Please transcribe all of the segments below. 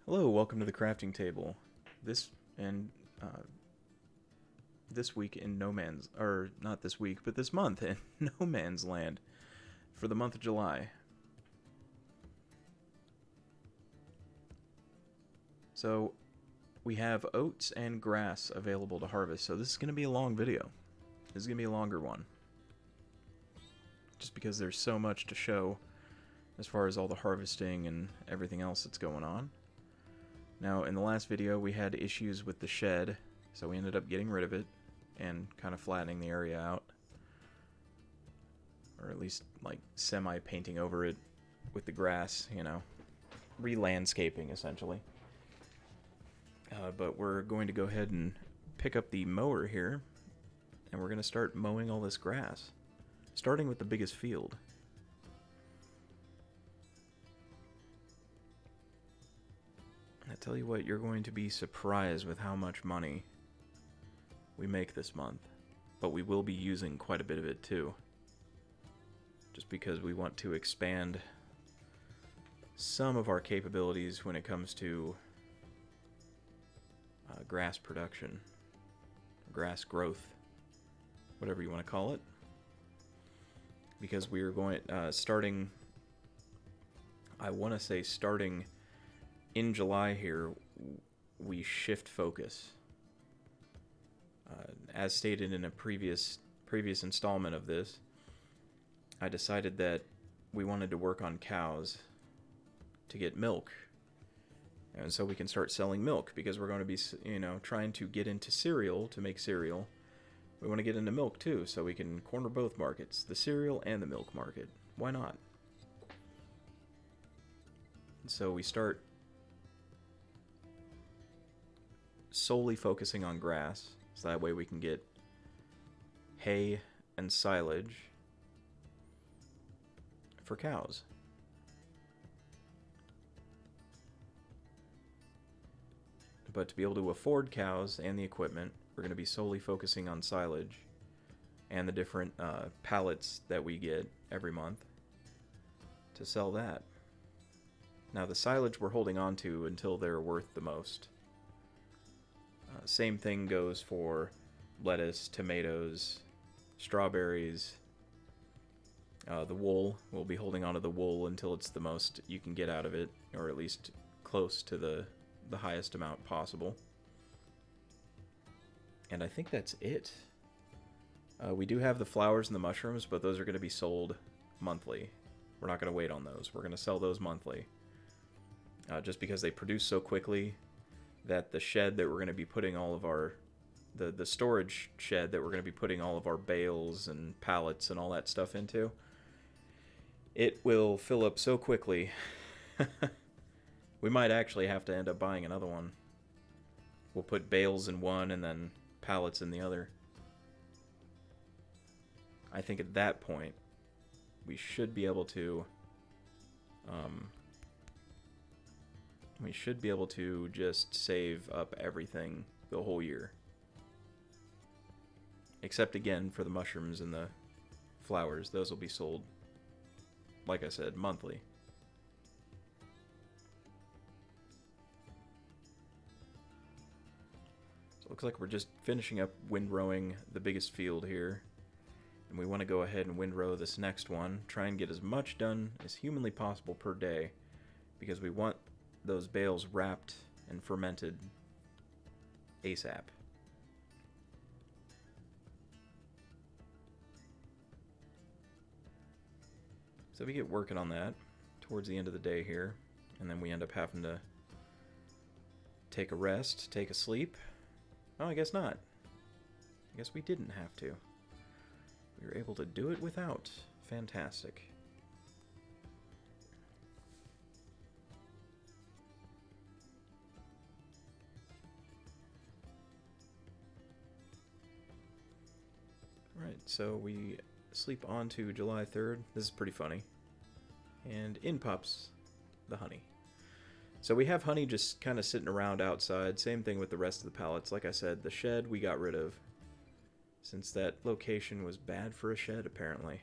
Hello, welcome to the crafting table. This and this week in No Man's, or not this week, but this month in No Man's Land for the month of July. So we have oats and grass available to harvest. So this is going to be a long video. This is going to be a longer one. Just because there's so much to show as far as all the harvesting and everything else that's going on. Now, in the last video, we had issues with the shed, so we ended up getting rid of it and kind of flattening the area out. Or at least, like, semi-painting over it with the grass, you know. Re-landscaping, essentially. But we're going to go ahead and pick up the mower here, and we're going to start mowing all this grass. Starting with the biggest field. I tell you what, you're going to be surprised with how much money we make this month. But we will be using quite a bit of it too. Just because we want to expand some of our capabilities when it comes to grass production. Grass growth. Whatever you want to call it. Because we are going, starting, I want to say starting in July here, we shift focus. As stated in a previous installment of this, I decided that we wanted to work on cows to get milk. And so we can start selling milk, because we're going to be, you know, trying to get into cereal to make cereal. We want to get into milk too, so we can corner both markets, the cereal and the milk market. Why not? So we start solely focusing on grass, so that way we can get hay and silage for cows. But to be able to afford cows and the equipment, we're going to be solely focusing on silage and the different pallets that we get every month to sell that. Now the silage we're holding on to until they're worth the most. Same thing goes for lettuce, tomatoes, strawberries, the wool. We'll be holding on to the wool until it's the most you can get out of it, or at least close to the highest amount possible. And I think that's it. We do have the flowers and the mushrooms, but those are going to be sold monthly. We're not going to wait on those. We're going to sell those monthly. Just because they produce so quickly that the shed that we're going to be putting all of our... The storage shed that we're going to be putting all of our bales and pallets and all that stuff into, it will fill up so quickly. We might actually have to end up buying another one. We'll put bales in one and then pallets in the other. I think at that point, we should be able to... we should be able to just save up everything the whole year. Except again for the mushrooms and the flowers. Those will be sold, like I said, monthly. So it looks like we're just finishing up windrowing the biggest field here. And we want to go ahead and windrow this next one. Try and get as much done as humanly possible per day. Because we want those bales wrapped and fermented ASAP. So we get working on that towards the end of the day here, and then we end up having to take a rest, take a sleep. Oh, I guess not. I guess we didn't have to. We were able to do it without. Fantastic. Alright, so we sleep on to July 3rd. This is pretty funny. And in pops the honey. So we have honey just kind of sitting around outside. Same thing with the rest of the pallets. Like I said, the shed we got rid of, since that location was bad for a shed, apparently.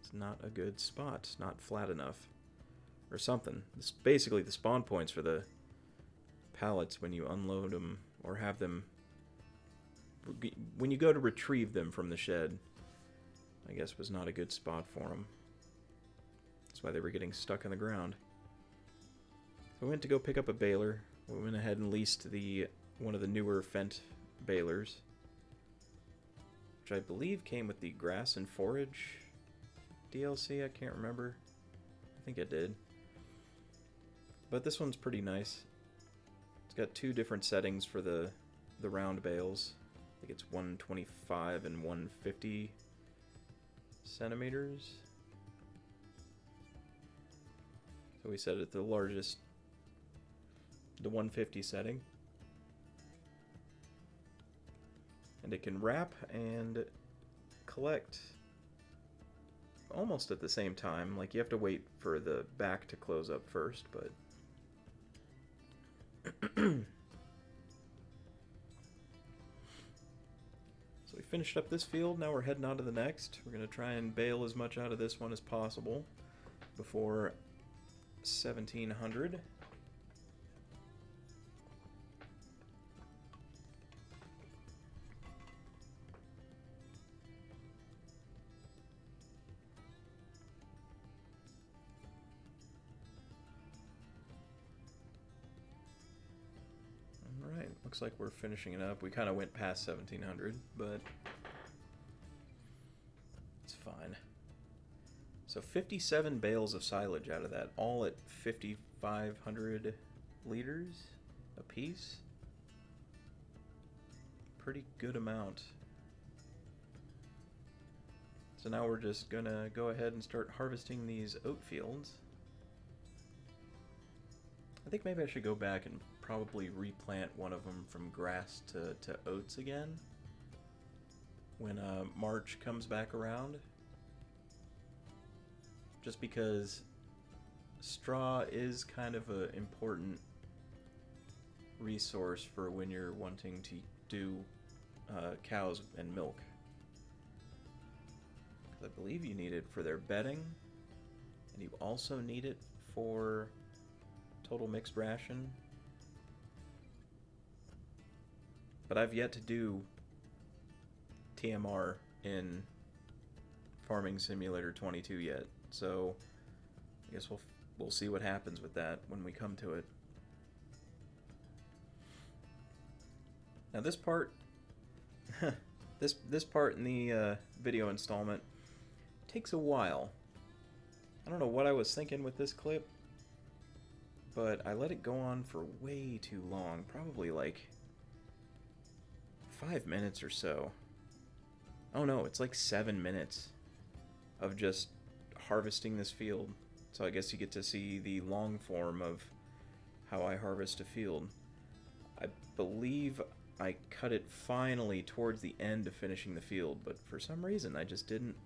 It's not a good spot. Not flat enough. or something. It's basically the spawn points for the pallets when you unload them or have them when you go to retrieve them from the shed. I guess was not a good spot for them. That's why they were getting stuck in the ground. So we went to go pick up a baler. We went ahead and leased one of the newer Fendt balers, which I believe came with the Grass and Forage DLC. I can't remember. I think it did. But this one's pretty nice. It's got two different settings for the round bales. I think it's 125 and 150 centimeters. So we set it at the largest, the 150 setting. And it can wrap and collect almost at the same time. Like, you have to wait for the back to close up first, but so we finished up this field. Now we're heading on to the next. We're going to try and bale as much out of this one as possible before 1700. Alright, looks like we're finishing it up. We kind of went past 1700, but it's fine. So 57 bales of silage out of that, all at 5,500 liters a piece. Pretty good amount. So now we're just gonna go ahead and start harvesting these oat fields. I think maybe I should go back and probably replant one of them from grass to oats again when March comes back around. Just because straw is kind of an important resource for when you're wanting to do cows and milk. I believe you need it for their bedding, and you also need it for total mixed ration. But I've yet to do TMR in Farming Simulator 22 yet, so I guess we'll see what happens with that when we come to it. Now this part, this part in the video installment takes a while. I don't know what I was thinking with this clip, but I let it go on for way too long, probably like 5 minutes or so. Oh no, it's like 7 minutes of just harvesting this field. So I guess you get to see the long form of how I harvest a field. I believe I cut it finally towards the end of finishing the field, but for some reason I didn't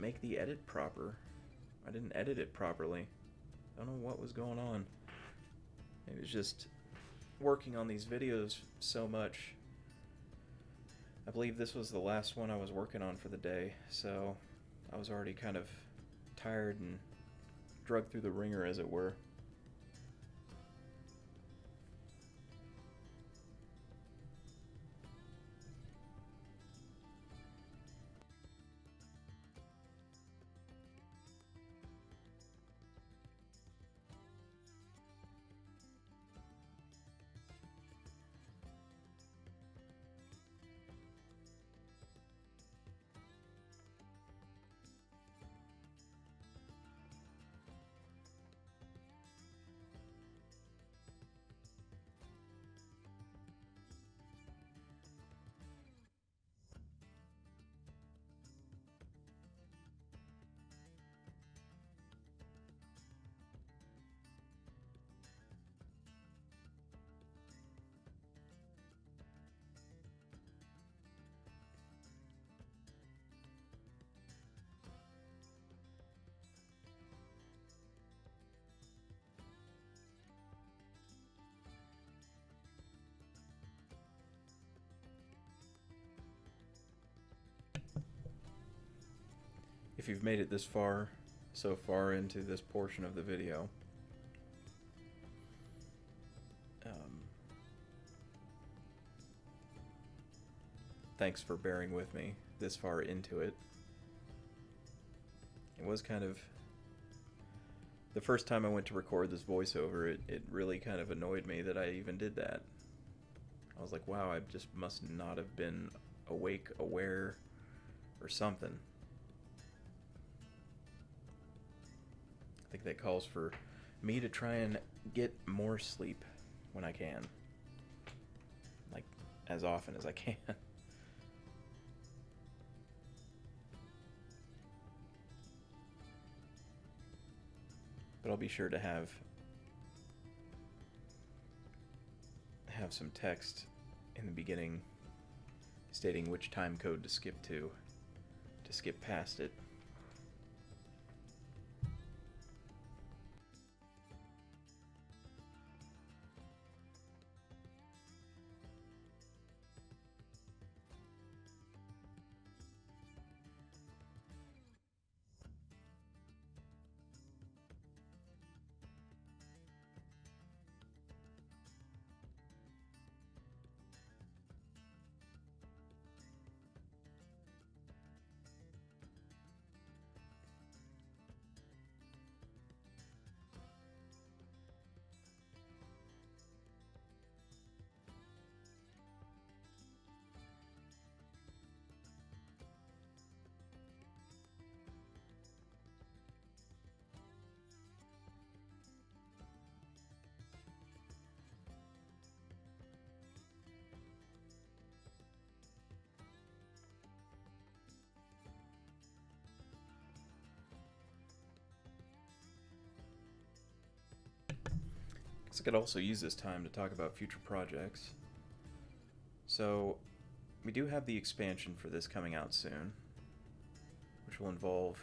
make the edit proper. I didn't edit it properly. I don't know what was going on. It was just working on these videos so much. I believe this was the last one I was working on for the day, so I was already kind of tired and drug through the ringer, as it were. If you've made it this far, so far into this portion of the video. Thanks for bearing with me this far into it. It was kind of... The first time I went to record this voiceover, it really kind of annoyed me that I even did that. I was like, wow, I just must not have been awake, aware, or something. I think that calls for me to try and get more sleep when I can. Like, as often as I can. But I'll be sure to have some text in the beginning stating which time code to skip past it. I could also use this time to talk about future projects. So, we do have the expansion for this coming out soon, which will involve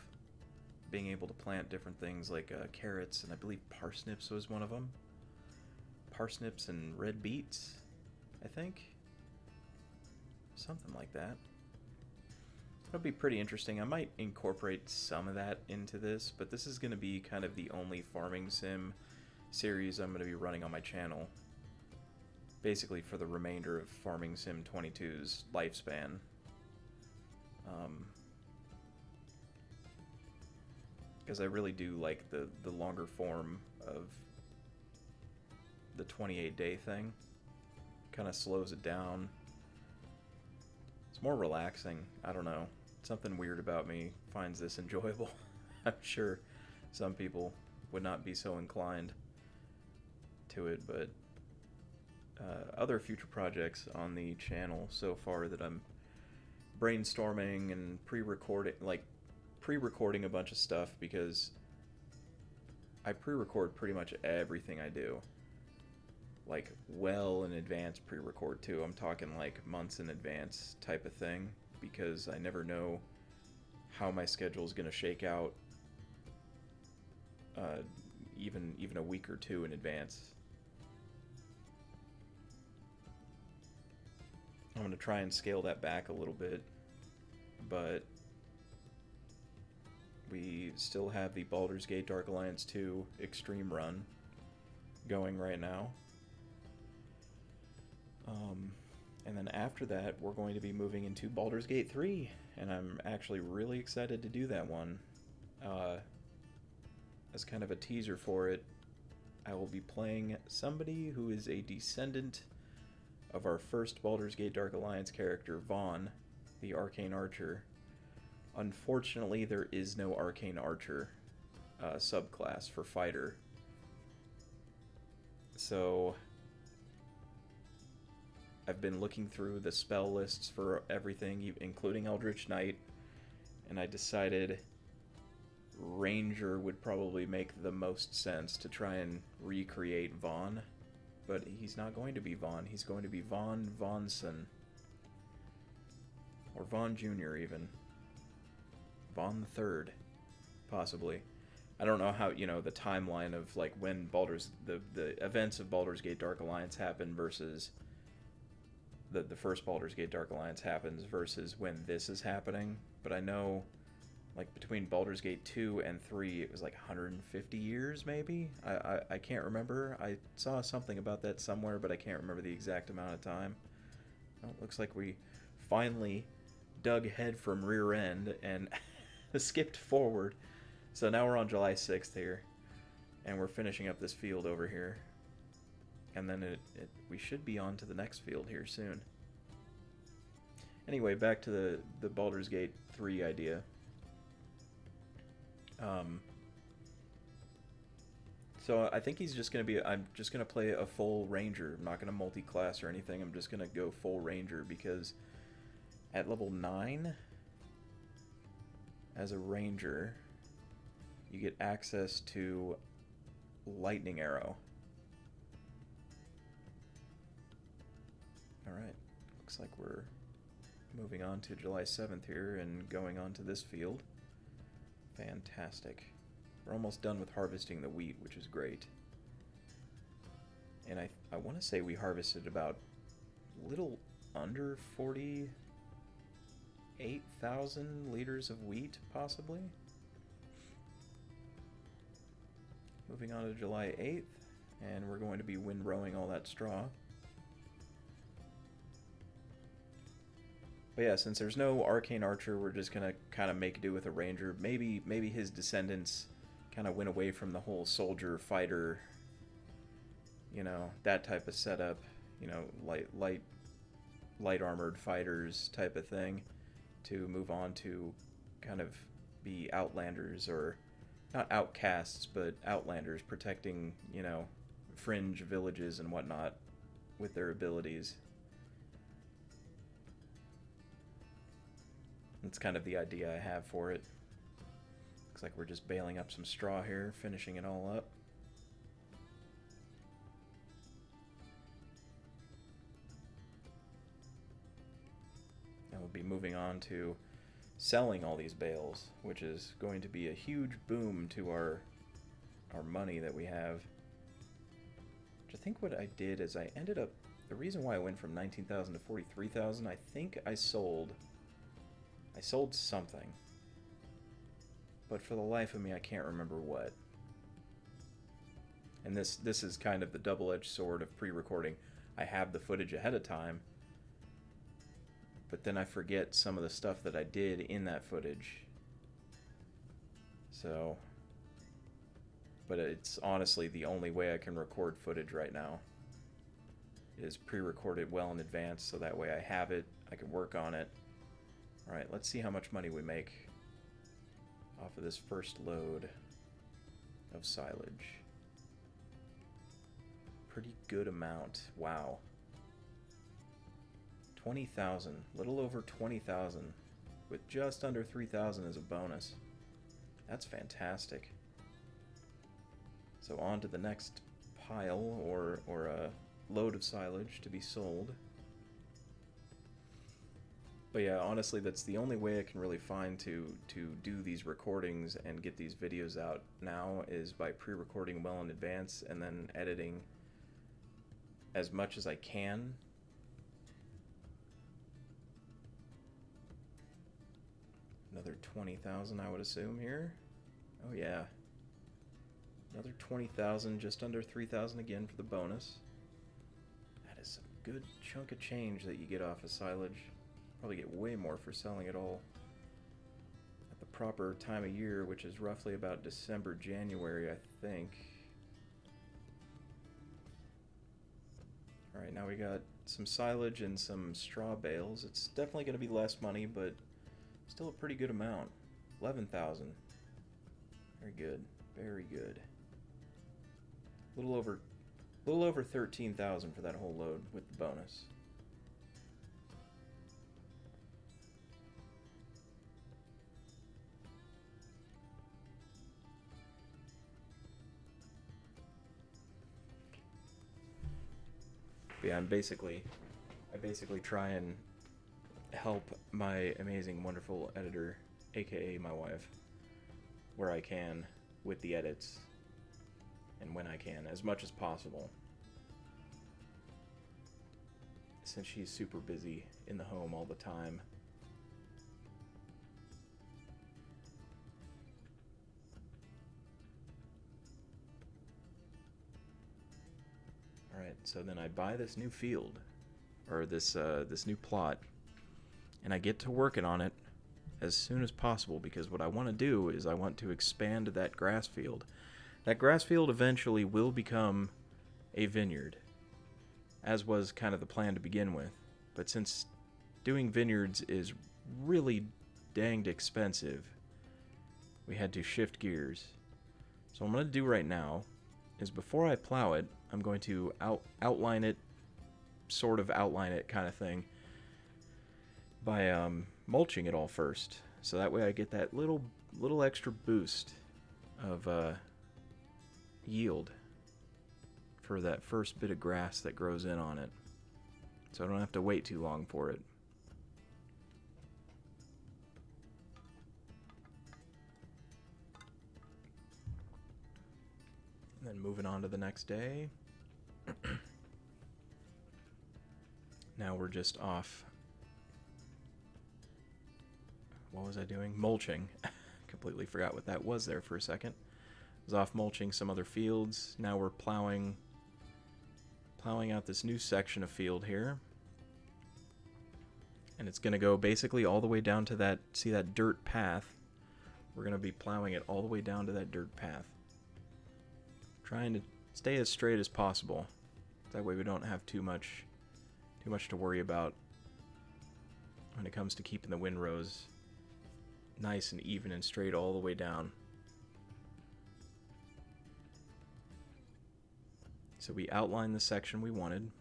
being able to plant different things like carrots, and I believe parsnips was one of them. Parsnips and red beets, I think. Something like that. It'll be pretty interesting. I might incorporate some of that into this, but this is going to be kind of the only farming sim series I'm going to be running on my channel, basically for the remainder of Farming Sim 22's lifespan. Because I really do like the longer form of the 28-day thing. Kind of slows it down. It's more relaxing. I don't know. Something weird about me finds this enjoyable. I'm sure some people would not be so inclined to it, but other future projects on the channel so far that I'm brainstorming and pre-recording a bunch of stuff, because I pre-record pretty much everything I do, like well in advance pre-record too. I'm talking like months in advance type of thing, because I never know how my schedule is going to shake out even a week or two in advance. I'm going to try and scale that back a little bit, but we still have the Baldur's Gate Dark Alliance 2 Extreme Run going right now. And then after that, we're going to be moving into Baldur's Gate 3, and I'm actually really excited to do that one. As kind of a teaser for it, I will be playing somebody who is a descendant of our first Baldur's Gate Dark Alliance character, Vaughn, the Arcane Archer. Unfortunately, there is no Arcane Archer subclass for fighter. So I've been looking through the spell lists for everything, including Eldritch Knight, and I decided Ranger would probably make the most sense to try and recreate Vaughn. But he's not going to be Vaughn. He's going to be Vaughn Vaughnson. Or Vaughn Jr. even. Vaughn the Third, possibly. I don't know how, the timeline of like when the events of Baldur's Gate Dark Alliance happen versus the first Baldur's Gate Dark Alliance happens versus when this is happening. But I know like between Baldur's Gate 2 and 3, it was like 150 years maybe. I can't remember. I saw something about that somewhere, but I can't remember the exact amount of time. Well, it looks like we finally dug head from rear end and skipped forward. So now we're on July 6th here, and we're finishing up this field over here. And then we should be on to the next field here soon. Anyway, back to the Baldur's Gate 3 idea. So I think he's just going to be... I'm just going to play a full ranger. I'm not going to multi-class or anything. I'm just going to go full ranger because at level 9, as a ranger, you get access to Lightning Arrow. Alright, looks like we're moving on to July 7th here and going on to this field. Fantastic. We're almost done with harvesting the wheat, which is great. And I want to say we harvested about a little under 48,000 liters of wheat, possibly. Moving on to July 8th, and we're going to be windrowing all that straw. But yeah, since there's no arcane archer, we're just gonna kind of make do with a ranger. Maybe his descendants kind of went away from the whole soldier fighter, you know, that type of setup, you know, light armored fighters type of thing, to move on to kind of be outlanders, or not outcasts, but outlanders, protecting, you know, fringe villages and whatnot with their abilities. That's kind of the idea I have for it. Looks like we're just baling up some straw here, finishing it all up. And we'll be moving on to selling all these bales, which is going to be a huge boom to our money that we have. Which I think what I did is I ended up... The reason why I went from 19,000 to 43,000, I think I sold something. But for the life of me, I can't remember what. And this is kind of the double-edged sword of pre-recording. I have the footage ahead of time, but then I forget some of the stuff that I did in that footage. So, but it's honestly the only way I can record footage right now, is pre-record it well in advance, so that way I have it, I can work on it. Alright, let's see how much money we make off of this first load of silage. Pretty good amount. Wow. 20,000. Little over 20,000. With just under 3,000 as a bonus. That's fantastic. So on to the next pile, or a load of silage to be sold. But yeah, honestly, that's the only way I can really find to do these recordings and get these videos out now, is by pre-recording well in advance and then editing as much as I can. Another 20,000, I would assume, here. Oh yeah. Another 20,000, just under 3,000 again for the bonus. That is a good chunk of change that you get off of silage. Probably get way more for selling it all at the proper time of year, which is roughly about December, January, I think. Alright, now we got some silage and some straw bales. It's definitely going to be less money, but still a pretty good amount. 11,000. Very good. Very good. A little over 13,000 for that whole load with the bonus. But yeah, I basically try and help my amazing, wonderful editor, aka my wife, where I can with the edits, and when I can, as much as possible. Since she's super busy in the home all the time. Alright, so then I buy this new field, or this new plot, and I get to working on it as soon as possible, because what I want to do is I want to expand that grass field. That grass field eventually will become a vineyard, as was kind of the plan to begin with. But since doing vineyards is really danged expensive, we had to shift gears. So what I'm going to do right now is, before I plow it, I'm going to outline it, sort of outline it kind of thing, by mulching it all first. So that way I get that little extra boost of yield for that first bit of grass that grows in on it. So I don't have to wait too long for it. And then moving on to the next day. Now we're just off. What was I doing? Mulching. Completely forgot what that was there for a second. I was off mulching some other fields. Now we're plowing out this new section of field here. And it's going to go basically all the way down to that, see that dirt path? We're going to be plowing it all the way down to that dirt path. Trying to stay as straight as possible. That way we don't have too much to worry about when it comes to keeping the windrows nice and even and straight all the way down. So we outlined the section we wanted,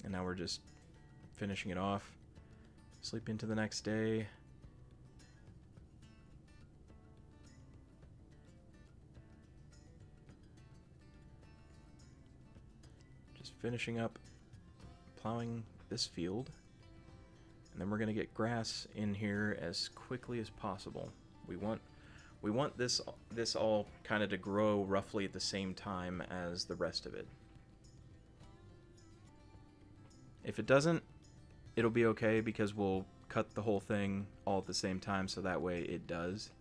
and now we're just finishing it off. Sleep into the next day. Just finishing up plowing this field, and then we're going to get grass in here as quickly as possible. We want this all kind of to grow roughly at the same time as the rest of it. If it doesn't, it'll be okay, because we'll cut the whole thing all at the same time, so that way it does.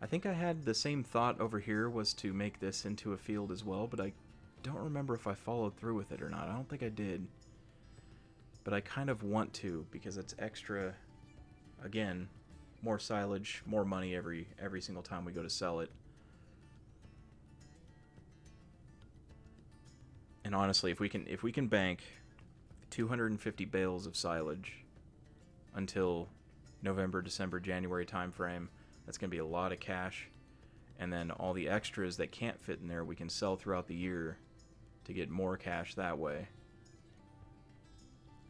I think I had the same thought over here, was to make this into a field as well, but I don't remember if I followed through with it or not. I don't think I did. But I kind of want to, because it's extra, again, more silage, more money every single time we go to sell it. And honestly, if we can bank 250 bales of silage until November, December, January time frame, that's going to be a lot of cash. And then all the extras that can't fit in there, we can sell throughout the year to get more cash that way.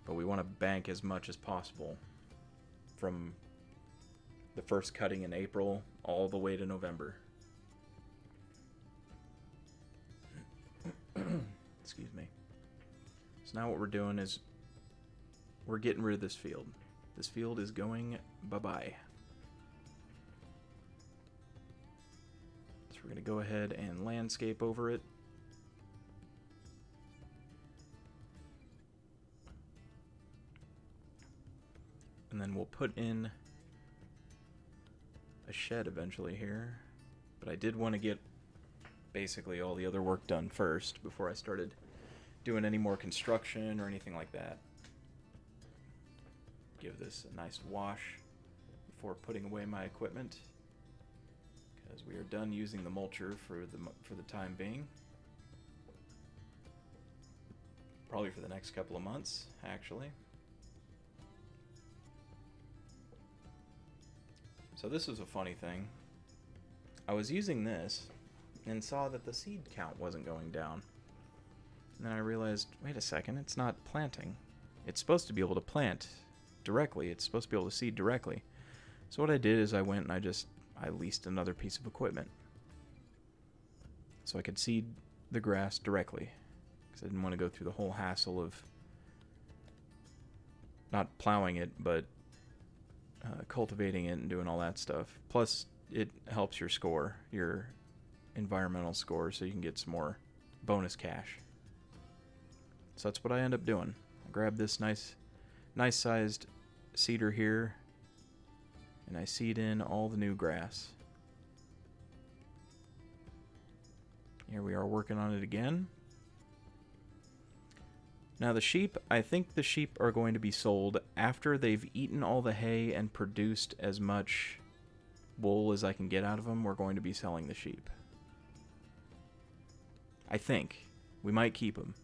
But we want to bank as much as possible from the first cutting in April all the way to November. Excuse me. So now what we're doing is we're getting rid of this field. This field is going bye-bye. So we're going to go ahead and landscape over it. And then we'll put in a shed eventually here. But I did want to get basically all the other work done first before I started doing any more construction or anything like that. Give this a nice wash before putting away my equipment, because we are done using the mulcher for the time being. Probably for the next couple of months, actually. So this is a funny thing. I was using this and saw that the seed count wasn't going down. And then I realized, wait a second, it's not planting. It's supposed to be able to plant directly. It's supposed to be able to seed directly. So what I did is I went and I leased another piece of equipment, so I could seed the grass directly, because I didn't want to go through the whole hassle of not plowing it, but cultivating it and doing all that stuff. Plus, it helps your score, your environmental score, so you can get some more bonus cash. So that's what I end up doing. I grab this nice sized seeder here, and I seed in all the new grass. Here we are working on it again. Now the sheep, I think the sheep are going to be sold after they've eaten all the hay and produced as much wool as I can get out of them. We're going to be selling the sheep. I think. We might keep them.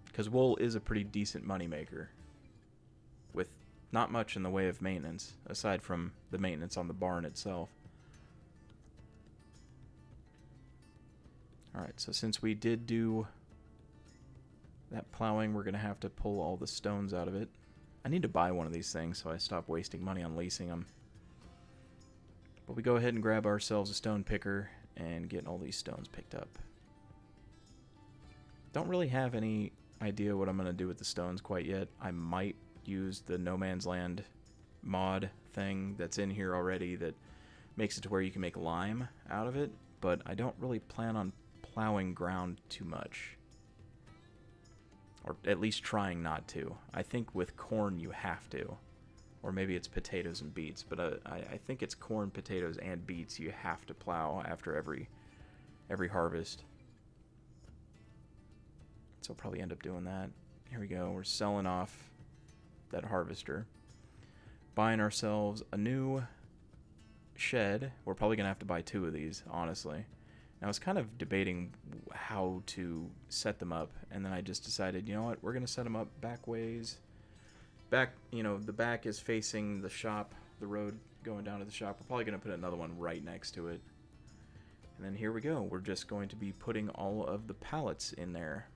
Because wool is a pretty decent moneymaker. With not much in the way of maintenance, aside from the maintenance on the barn itself. Alright, so since we did do that plowing, we're going to have to pull all the stones out of it. I need to buy one of these things so I stop wasting money on leasing them. But we go ahead and grab ourselves a stone picker and get all these stones picked up. Don't really have any idea what I'm going to do with the stones quite yet. I might use the No Man's Land mod thing that's in here already that makes it to where you can make lime out of it, but I don't really plan on plowing ground too much. Or at least trying not to. I think with corn you have to. Or maybe it's potatoes and beets, but I think it's corn, potatoes, and beets you have to plow after every harvest. So I'll probably end up doing that. Here we go. We're selling off that harvester. Buying ourselves a new shed. We're probably going to have to buy 2 of these, honestly. Now, I was kind of debating how to set them up, and then I just decided, you know what, we're going to set them up back ways. Back, you know, the back is facing the shop, the road going down to the shop. We're probably going to put another one right next to it. And then here we go. We're just going to be putting all of the pallets in there.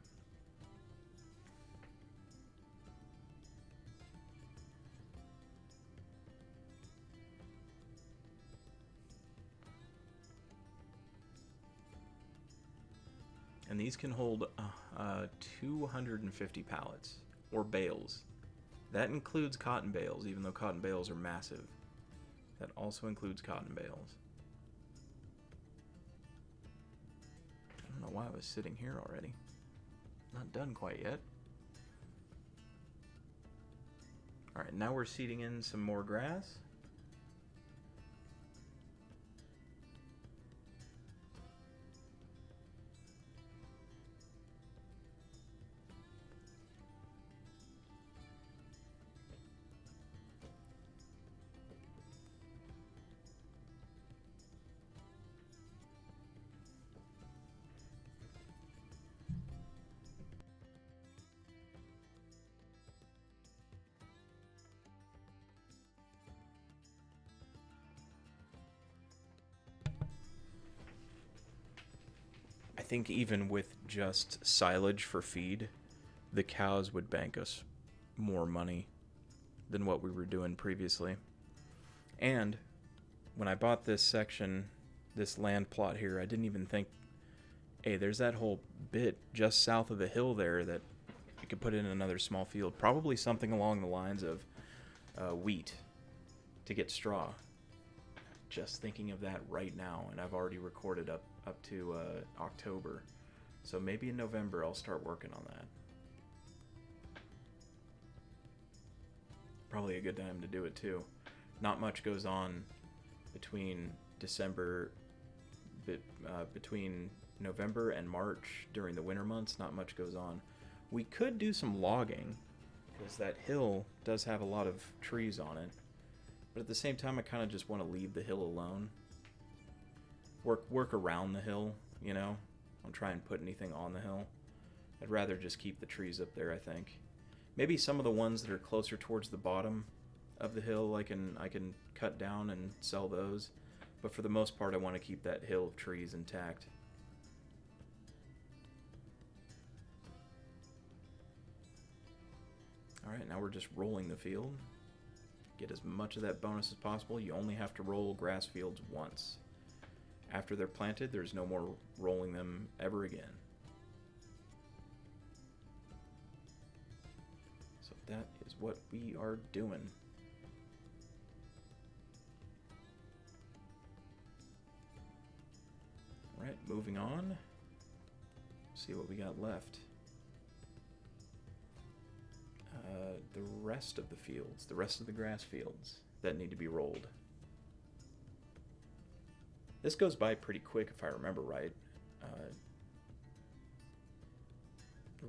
And these can hold 250 pallets, or bales. That includes cotton bales, even though cotton bales are massive. That also includes cotton bales. I don't know why I was sitting here already. Not done quite yet. Alright, now we're seeding in some more grass. I think even with just silage for feed, the cows would bank us more money than what we were doing previously. And when I bought this section, this land plot here, I didn't even think, hey, there's that whole bit just south of the hill there that you could put in another small field. Probably something along the lines of wheat to get straw. Just thinking of that right now, and I've already recorded up to October. So maybe in November I'll start working on that. Probably a good time to do it too. Not much goes on between between November and March during the winter months. Not much goes on. We could do some logging, because that hill does have a lot of trees on it. But at the same time, I kind of just want to leave the hill alone. Work around the hill, you know? Don't try and put anything on the hill. I'd rather just keep the trees up there, I think. Maybe some of the ones that are closer towards the bottom of the hill, I can cut down and sell those. But for the most part, I want to keep that hill of trees intact. Alright, now we're just rolling the field. Get as much of that bonus as possible. You only have to roll grass fields once. After they're planted, there's no more rolling them ever again. So that is what we are doing. Alright, moving on. See what we got left. The rest of the fields, the rest of the grass fields that need to be rolled. This goes by pretty quick if I remember right.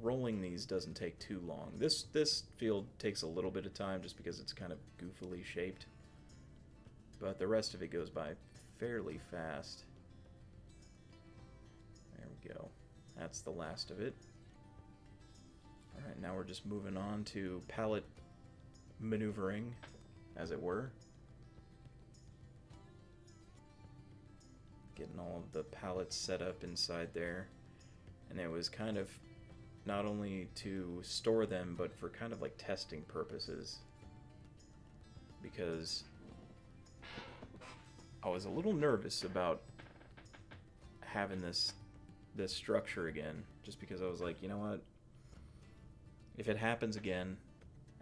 rolling these doesn't take too long. This field takes a little bit of time just because it's kind of goofily shaped. But the rest of it goes by fairly fast. There we go. That's the last of it. Alright, now we're just moving on to pallet maneuvering, as it were. Getting all of the pallets set up inside there. And it was kind of not only to store them, but for kind of like testing purposes. Because I was a little nervous about having this structure again, just because I was like, you know what? If it happens again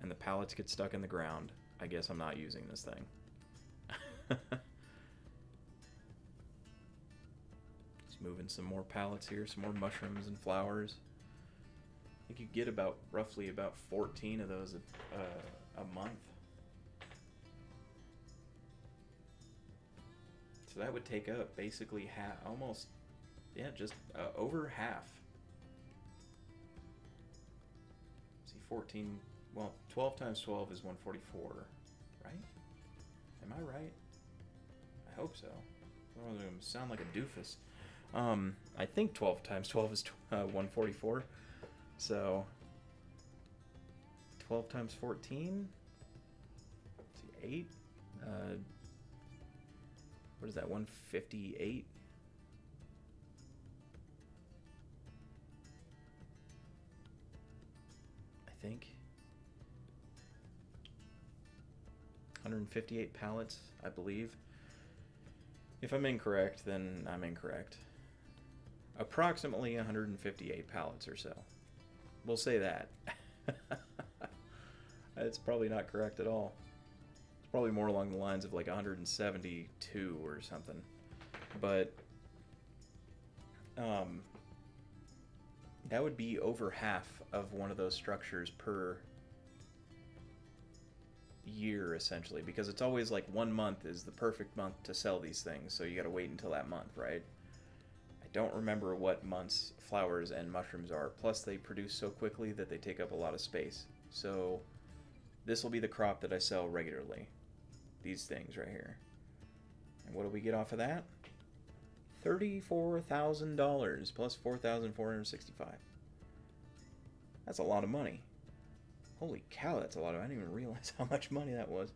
and the pallets get stuck in the ground, I guess I'm not using this thing. Just moving some more pallets here, some more mushrooms and flowers. I think you get about roughly about 14 of those a month. So that would take up basically half, almost, yeah, just over half. See, 14, well, 12 times 12 is 144, right? Am I right? I hope so. I don't want to sound like a doofus. I think 12 times 12 is 144. So 12 times 14? Let's see, 8? What is that, 158? I think. 158 pallets, I believe. If I'm incorrect, then I'm incorrect. Approximately 158 pallets or so. We'll say that. It's probably not correct at all. It's probably more along the lines of like 172 or something. But that would be over half of one of those structures per year, essentially, because it's always like 1 month is the perfect month to sell these things, so you got to wait until that month, right? I don't remember what months flowers and mushrooms are, plus they produce so quickly that they take up a lot of space. So this will be the crop that I sell regularly, these things right here. And what do we get off of that? $34,000 plus $4,465. That's a lot of money. Holy cow, that's a lot of... I didn't even realize how much money that was.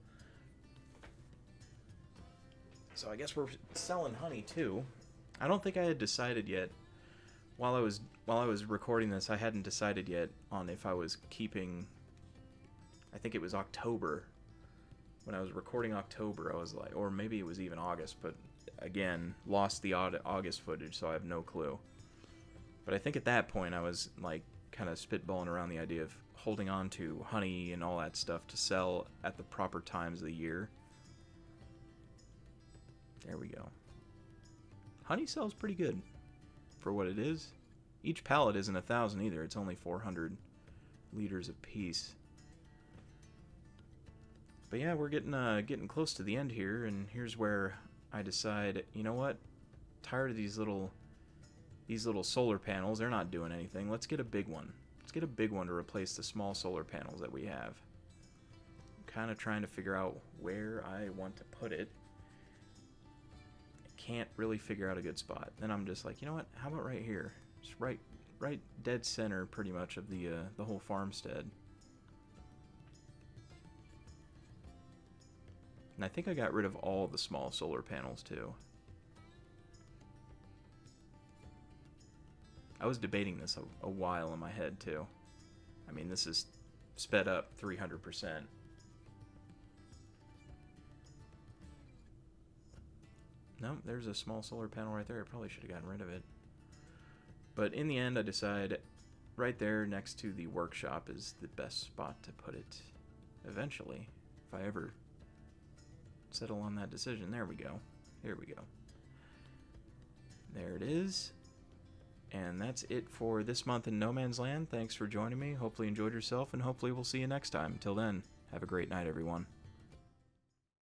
So I guess we're selling honey too. I don't think I had decided yet. While I was recording this, I hadn't decided yet on if I was keeping... I think it was October. When I was recording October, I was like... Or maybe it was even August, but again, lost the August footage, so I have no clue. But I think at that point I was like kind of spitballing around the idea of holding on to honey and all that stuff to sell at the proper times of the year. There we go. Honey sells pretty good for what it is. Each pallet isn't 1,000 either. It's only 400 liters a piece. But yeah, we're getting close to the end here, and here's where I decide, you know what? Tired of these little solar panels. They're not doing anything. Let's get a big one. Let's get a big one to replace the small solar panels that we have. I'm kind of trying to figure out where I want to put it. I can't really figure out a good spot. Then I'm just like, you know what? How about right here? Just right dead center, pretty much, of the whole farmstead. And I think I got rid of all the small solar panels too. I was debating this a while in my head too. I mean, this is sped up 300%. No, there's a small solar panel right there. I probably should have gotten rid of it. But in the end, I decide right there next to the workshop is the best spot to put it eventually, if I ever settle on that decision. There we go. Here we go. There it is. And that's it for this month in No Man's Land. Thanks for joining me. Hopefully you enjoyed yourself, and hopefully we'll see you next time. Until then, have a great night, everyone.